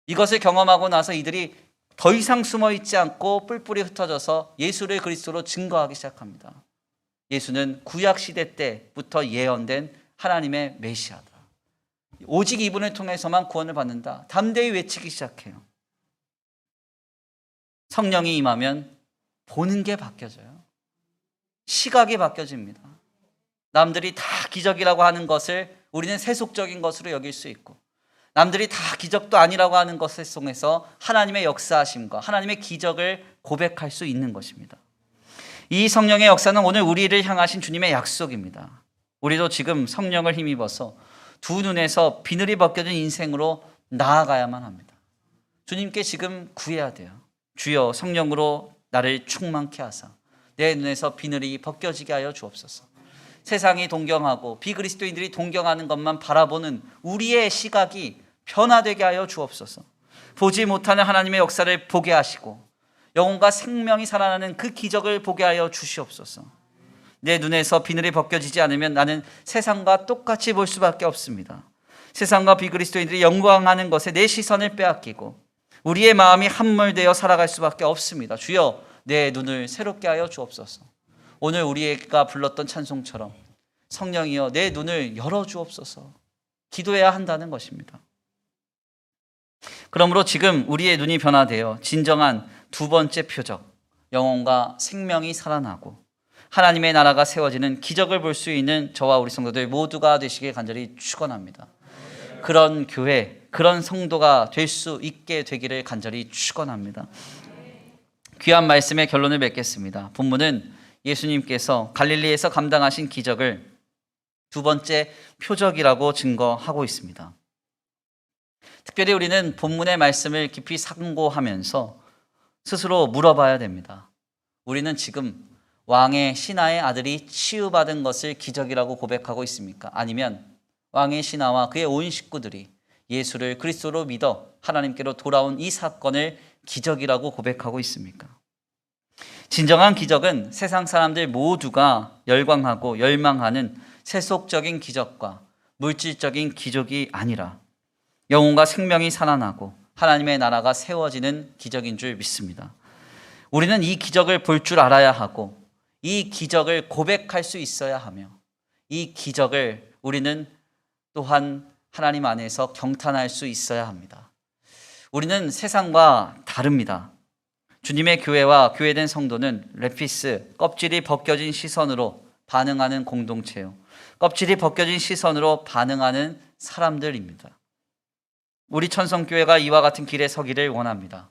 이것을 경험하고 나서 이들이 더 이상 숨어있지 않고 뿔뿔이 흩어져서 예수를 그리스도로 증거하기 시작합니다. 예수는 구약시대 때부터 예언된 하나님의 메시아다. 오직 이분을 통해서만 구원을 받는다. 담대히 외치기 시작해요. 성령이 임하면 보는 게 바뀌어져요. 시각이 바뀌어집니다. 남들이 다 기적이라고 하는 것을 우리는 세속적인 것으로 여길 수 있고 남들이 다 기적도 아니라고 하는 것을 통해서 하나님의 역사하심과 하나님의 기적을 고백할 수 있는 것입니다. 이 성령의 역사는 오늘 우리를 향하신 주님의 약속입니다. 우리도 지금 성령을 힘입어서 두 눈에서 비늘이 벗겨진 인생으로 나아가야만 합니다. 주님께 지금 구해야 돼요. 주여 성령으로 나를 충만케 하사 내 눈에서 비늘이 벗겨지게 하여 주옵소서. 세상이 동경하고 비그리스도인들이 동경하는 것만 바라보는 우리의 시각이 변화되게 하여 주옵소서. 보지 못하는 하나님의 역사를 보게 하시고 영혼과 생명이 살아나는 그 기적을 보게 하여 주시옵소서. 내 눈에서 비늘이 벗겨지지 않으면 나는 세상과 똑같이 볼 수밖에 없습니다. 세상과 비그리스도인들이 영광하는 것에 내 시선을 빼앗기고 우리의 마음이 함몰되어 살아갈 수밖에 없습니다. 주여 내 눈을 새롭게 하여 주옵소서. 오늘 우리가 불렀던 찬송처럼 성령이여 내 눈을 열어 주옵소서. 기도해야 한다는 것입니다. 그러므로 지금 우리의 눈이 변화되어 진정한 두 번째 표적, 영혼과 생명이 살아나고 하나님의 나라가 세워지는 기적을 볼 수 있는 저와 우리 성도들 모두가 되시길 간절히 축원합니다. 그런 교회, 그런 성도가 될 수 있게 되기를 간절히 축원합니다. 귀한 말씀의 결론을 맺겠습니다. 본문은 예수님께서 갈릴리에서 감당하신 기적을 두 번째 표적이라고 증거하고 있습니다. 특별히 우리는 본문의 말씀을 깊이 상고하면서 스스로 물어봐야 됩니다. 우리는 지금 왕의 신하의 아들이 치유받은 것을 기적이라고 고백하고 있습니까? 아니면 왕의 신하와 그의 온 식구들이 예수를 그리스도로 믿어 하나님께로 돌아온 이 사건을 기적이라고 고백하고 있습니까? 진정한 기적은 세상 사람들 모두가 열광하고 열망하는 세속적인 기적과 물질적인 기적이 아니라 영혼과 생명이 살아나고 하나님의 나라가 세워지는 기적인 줄 믿습니다. 우리는 이 기적을 볼 줄 알아야 하고 이 기적을 고백할 수 있어야 하며 이 기적을 우리는 또한 하나님 안에서 경탄할 수 있어야 합니다. 우리는 세상과 다릅니다. 주님의 교회와 교회된 성도는 레피스, 껍질이 벗겨진 시선으로 반응하는 공동체요. 껍질이 벗겨진 시선으로 반응하는 사람들입니다. 우리 천성교회가 이와 같은 길에 서기를 원합니다.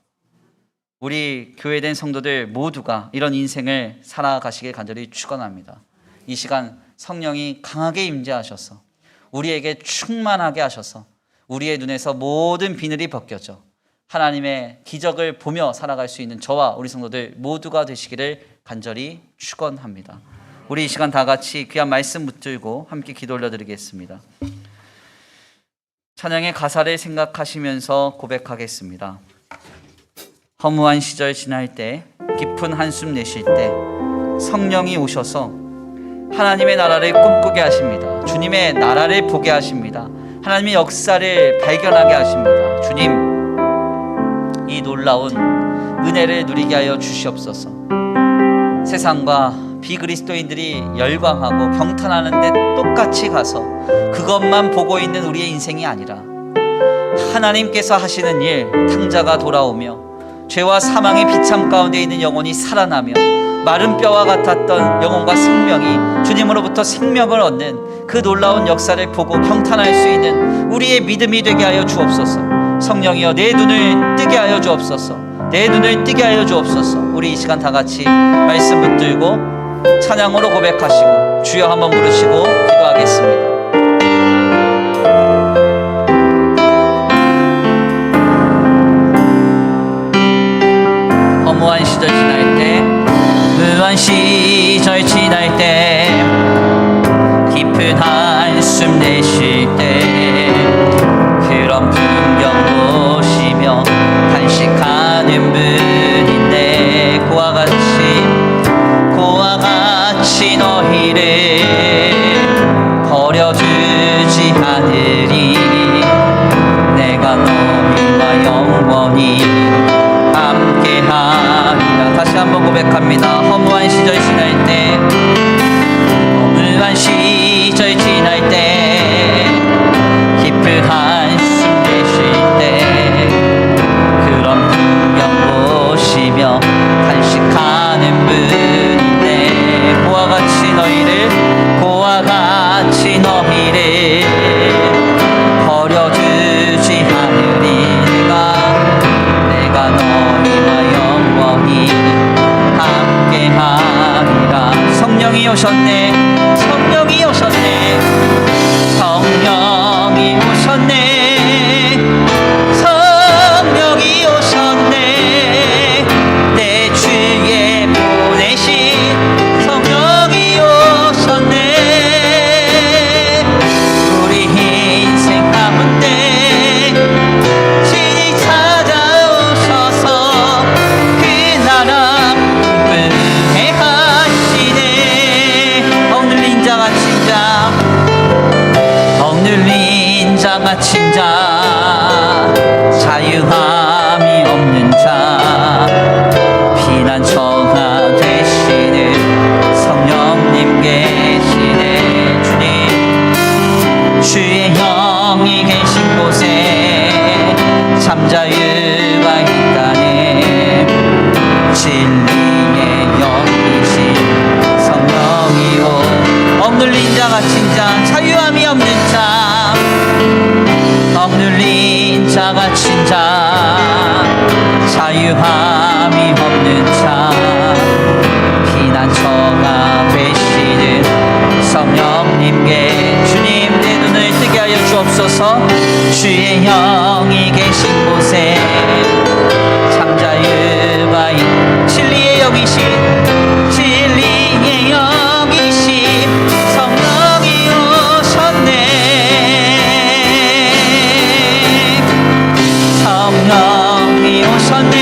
우리 교회된 성도들 모두가 이런 인생을 살아가시길 간절히 축원합니다. 이 시간 성령이 강하게 임재하셔서 우리에게 충만하게 하셔서 우리의 눈에서 모든 비늘이 벗겨져 하나님의 기적을 보며 살아갈 수 있는 저와 우리 성도들 모두가 되시기를 간절히 축원합니다. 우리 이 시간 다 같이 귀한 말씀 붙들고 함께 기도 올려드리겠습니다. 찬양의 가사를 생각하시면서 고백하겠습니다. 허무한 시절 지날 때, 깊은 한숨 내쉴 때 성령이 오셔서 하나님의 나라를 꿈꾸게 하십니다. 주님의 나라를 보게 하십니다. 하나님의 역사를 발견하게 하십니다. 주님, 이 놀라운 은혜를 누리게 하여 주시옵소서. 세상과 비그리스도인들이 열광하고 경탄하는데 똑같이 가서 그것만 보고 있는 우리의 인생이 아니라 하나님께서 하시는 일, 탕자가 돌아오며 죄와 사망의 비참 가운데 있는 영혼이 살아나며 마른 뼈와 같았던 영혼과 생명이 주님으로부터 생명을 얻는 그 놀라운 역사를 보고 경탄할 수 있는 우리의 믿음이 되게 하여 주옵소서. 성령이여, 내 눈을 뜨게 하여 주옵소서. 내 눈을 뜨게 하여 주옵소서. 우리 이 시간 다 같이 말씀 붙들고 찬양으로 고백하시고 주여 한번 부르시고 기도하겠습니다. 허무한 시절 지날 때, 무한 시절 지날 때, 깊은 한숨 내쉴 때, 그런 풍경 보시며 단식하는 분인데 그와 같이 너희를 버려두지 않으리. 내가 너희와 영원히 함께하리라. 다시 한번 고백합니다. 허무한 시절 지날 때, 허무한 시절 지날 때, 깊은 한숨 내쉴 때, 그런 풍경 보시며 단식하는 분인데 그와 같이 너희를 버려두지 않으리. 내가 너희와 영원히 함께하리라. 성령이 오셨네. 성령이 오셨네. 성령이 오셨네. 성령이 오셨네. 내 주에 보내신 성령이 오셨네. 우리 인생 가운데 친히 찾아오셔서 그 나라 기쁘게 하시네. 억눌린 자 갇힌 자, 억눌린 자 갇힌 자, 자유함이 없는 자, 피난처가 되시는 성령님 계시네. 주님, 주의 영이 계신 곳에 참 자유가 있다네. 진리의 영이신 성령이요. 억눌린 자 갇힌 자, 자유함이 없는 자, 억눌린 자 갇힌 자, 자유함이 없는 자, 피난처가 되시는 성령님께 주님, 내 눈을 뜨게 하여 주옵소서. 주의 영이 계신 곳에 참 자유가 진리의 영이신, 진리의 영이신 성령이 오셨네. 성령이 오셨네.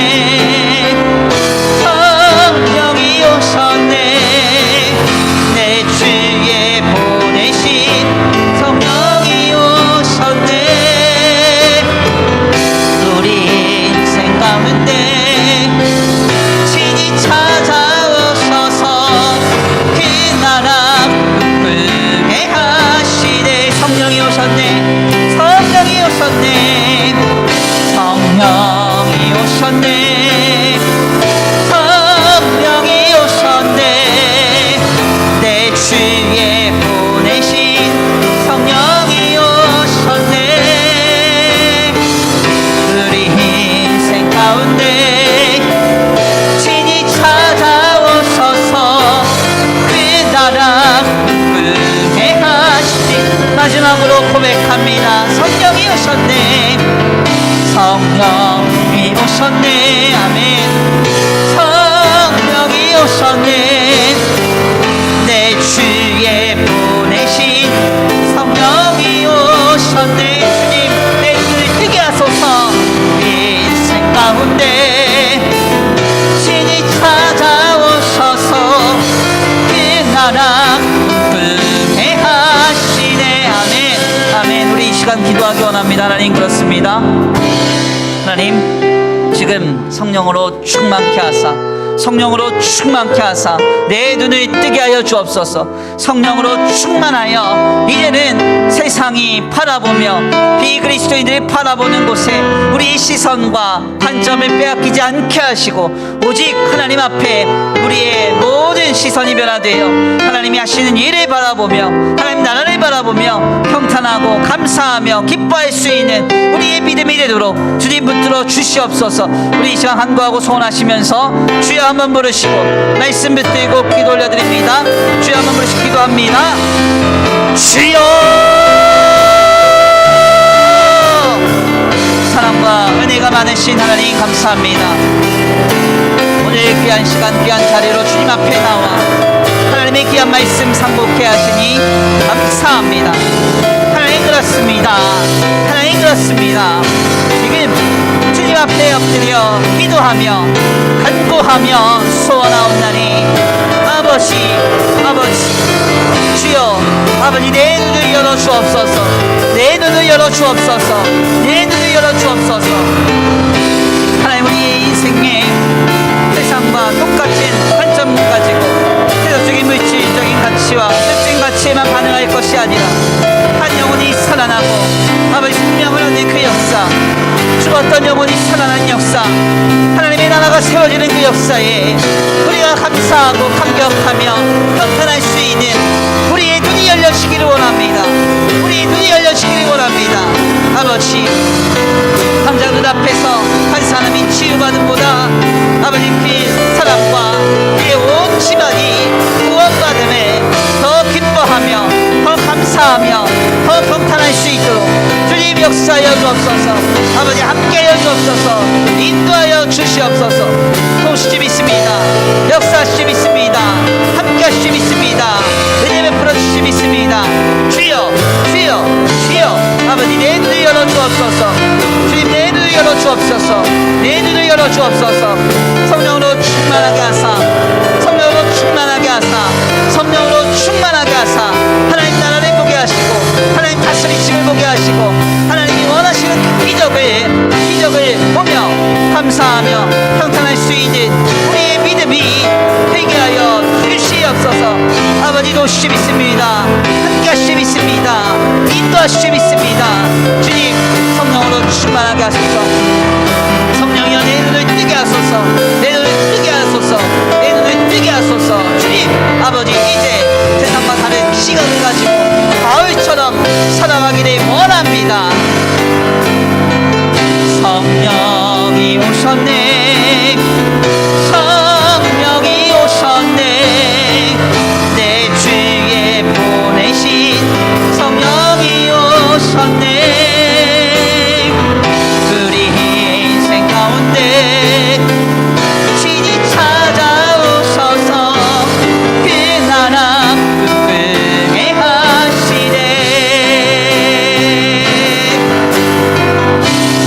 성령이 오셨네. 내 주에 보내신 성령이 오셨네. 우리 인생 가운데 친히 찾아오셔서 그 나라 기쁘게 하시네. 성령이 오셨네. 성령이 오셨네. 성령이 오셨네. 성령이 오셨네. 아멘. 성령이 오셨네. 내 주에 보내신 성령이 오셨네. 주님 내 눈을 뜨게 하소서. 인생 가운데 신이 찾아오셔서 그 나라 꿈꾸게 하시네. 아멘. 아멘. 우리 이 시간 기도하기 원합니다. 하나님, 그렇습니다. 하나님, 지금 성령으로 충만케 하사, 성령으로 충만케 하사 내 눈을 뜨게 하여 주옵소서. 성령으로 충만하여 이제는 세상이 바라보며 비그리스도인들이 바라보는 곳에 우리 시선과 관점을 빼앗기지 않게 하시고 오직 하나님 앞에 우리의 모든 시선이 변화되어 하나님이 하시는 일을 바라보며 하나님 나라를 바라보며 평탄하고 감사하며 기뻐할 수 있는 우리의 믿음이 되도록 주님 붙들어 주시옵소서. 우리 이 시간 간구하고 소원하시면서 주여 한번 부르시고 말씀 붙들고 기도 올려드립니다. 주여 한번 부르시고 기도합니다. 주여, 사랑과 은혜가 많으신 하나님 감사합니다. 오늘 귀한 시간 귀한 자리로 주님 앞에 나와 하나님의 귀한 말씀 상고케 하시니 감사합니다. 하나님, 그렇습니다. 하나님, 그렇습니다. 지금 주님 앞에 엎드려 기도하며 간구하며 소원하옵나니 아버지, 아버지, 주여, 아버지 내 눈을 열어 주옵소서. 내 눈을 열어 주옵소서. 내 눈을 열어 주옵소서. 하나님, 우리의 인생에 세상과 똑같은 관점 가지고 세상적인 물질적인 가치와 세상적인 가치에만 반응할 것이 아니라 한 영혼이 살아나고 아버지 생명을 얻는 그 역사, 죽었던 영혼이 살아난 역사, 하나님의 나라가 세워지는 그 역사에 우리가 감사하고 감격하며 평탄할 수 있는 우리의 눈이 열려지기를 원합니다. 우리의 눈이 열려지기를 원합니다. 아버지, 당장 눈앞에서 한 사람이 치유받음보다 아버지 그 사람과 그의 온 집안이 구원받음에 더 기뻐하며 더 감사하며 더 평탄할 수 있도록 주님 역사하여 주옵소서. 아버지 함께하여 주옵소서. 인도하여 주시옵소서. 도우시지 믿습니다. 역사하시지 믿습니다. 함께하시지 믿습니다. 은혜 베풀어 주시지 믿습니다. 주여, 주여, 주여, 아버지 내 눈을 열어 주옵소서. 주님 내 눈을 열어 주옵소서. 내 눈을 열어 주옵소서. 성령으로 충만하게 하사, 성령으로 충만하게 하사, 성령으로 충만하게 하사 하나님 나라를 보게 하시고 하나님 다스리심을 보게 하시고 하나님이 원하시는 그 기적을 보며 감사하며 평탄할 수 있는 우리의 믿음이 되게 하여 주시옵소서. 아버지 도우시지 믿습니다. 함께하시지 믿습니다. 인도하시지 믿습니다. 주님 성령으로 충만하게 하소서. 성령이여 내 눈을 뜨게 하소서. 내 눈을 뜨게 하소서. 내 눈을 뜨게 하소서. 주님 아버지, 이제 세상과 다른 시각을 가지고 바울처럼 살아가기를 원합니다. 성령이 오셨네. 성령이 오셨네. 내 주에 보내신 성령이 오셨네. 우리 인생 가운데 신이 찾아오셔서 그 나라 꿈꾸게 하시네.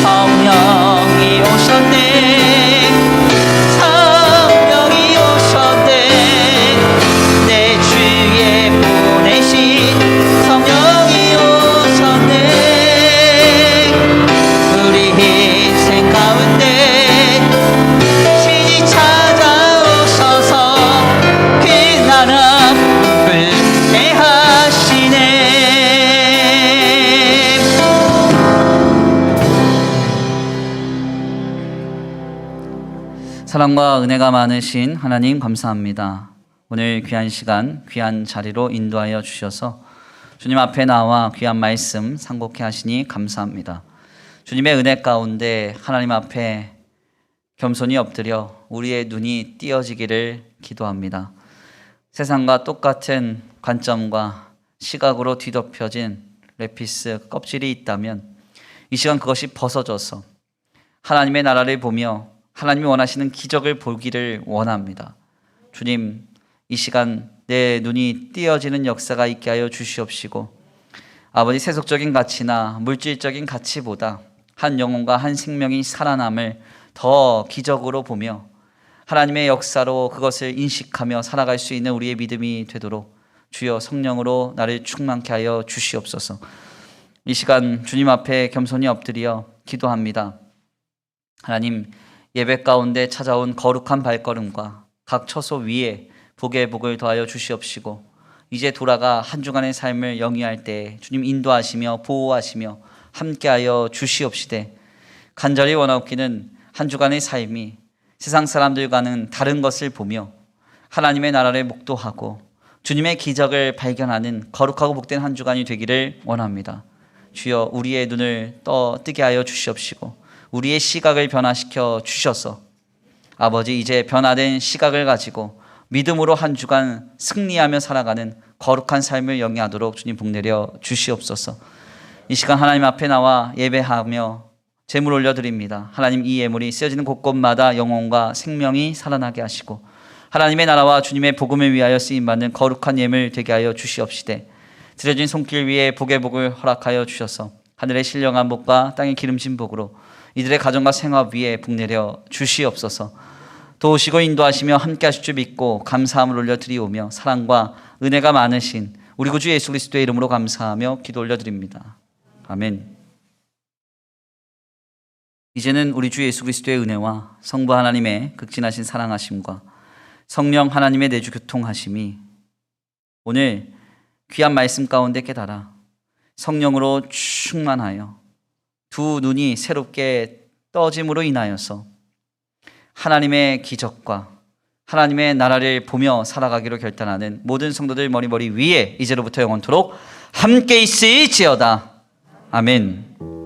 성령이 오셨네. 성령이 오셨네. 내 주에 보내신 성령이 오셨네. 우리 인생 가운데 신이 찾아오셔서 그 나라 꿈꾸게 하시네. 사랑과 은혜가 많으신 하나님 감사합니다. 오늘 귀한 시간, 귀한 자리로 인도하여 주셔서 주님 앞에 나와 귀한 말씀 상고케 하시니 감사합니다. 주님의 은혜 가운데 하나님 앞에 겸손히 엎드려 우리의 눈이 띄어지기를 기도합니다. 세상과 똑같은 관점과 시각으로 뒤덮여진 레피스 껍질이 있다면 이 시간 그것이 벗어져서 하나님의 나라를 보며 하나님이 원하시는 기적을 보기를 원합니다. 주님, 이 시간 내 눈이 띄어지는 역사가 있게 하여 주시옵시고, 아버지, 세속적인 가치나 물질적인 가치보다 한 영혼과 한 생명이 살아남을 더 기적으로 보며 하나님의 역사로 그것을 인식하며 살아갈 수 있는 우리의 믿음이 되도록 주여 성령으로 나를 충만케 하여 주시옵소서. 이 시간 주님 앞에 겸손히 엎드려 기도합니다. 하나님, 예배 가운데 찾아온 거룩한 발걸음과 각 처소 위에 복의 복을 더하여 주시옵시고, 이제 돌아가 한 주간의 삶을 영위할 때 주님 인도하시며 보호하시며 함께하여 주시옵시되, 간절히 원하옵기는 한 주간의 삶이 세상 사람들과는 다른 것을 보며 하나님의 나라를 목도하고 주님의 기적을 발견하는 거룩하고 복된 한 주간이 되기를 원합니다. 주여, 우리의 눈을 뜨게 하여 주시옵시고 우리의 시각을 변화시켜 주셔서 아버지, 이제 변화된 시각을 가지고 믿음으로 한 주간 승리하며 살아가는 거룩한 삶을 영위하도록 주님 복내려 주시옵소서. 이 시간 하나님 앞에 나와 예배하며 제물 올려드립니다. 하나님, 이 예물이 쓰여지는 곳곳마다 영혼과 생명이 살아나게 하시고 하나님의 나라와 주님의 복음을 위하여 쓰임받는 거룩한 예물 되게 하여 주시옵시되, 드려진 손길 위에 복의 복을 허락하여 주셔서 하늘의 신령한 복과 땅의 기름진 복으로 이들의 가정과 생활 위에 복내려 주시옵소서. 도우시고 인도하시며 함께 하실 줄 믿고 감사함을 올려드리오며 사랑과 은혜가 많으신 우리 구주 예수 그리스도의 이름으로 감사하며 기도 올려드립니다. 아멘. 이제는 우리 주 예수 그리스도의 은혜와 성부 하나님의 극진하신 사랑하심과 성령 하나님의 내주 교통하심이 오늘 귀한 말씀 가운데 깨달아 성령으로 충만하여 두 눈이 새롭게 떠짐으로 인하여서 하나님의 기적과 하나님의 나라를 보며 살아가기로 결단하는 모든 성도들 머리 위에 이제로부터 영원토록 함께 있을지어다. 아멘.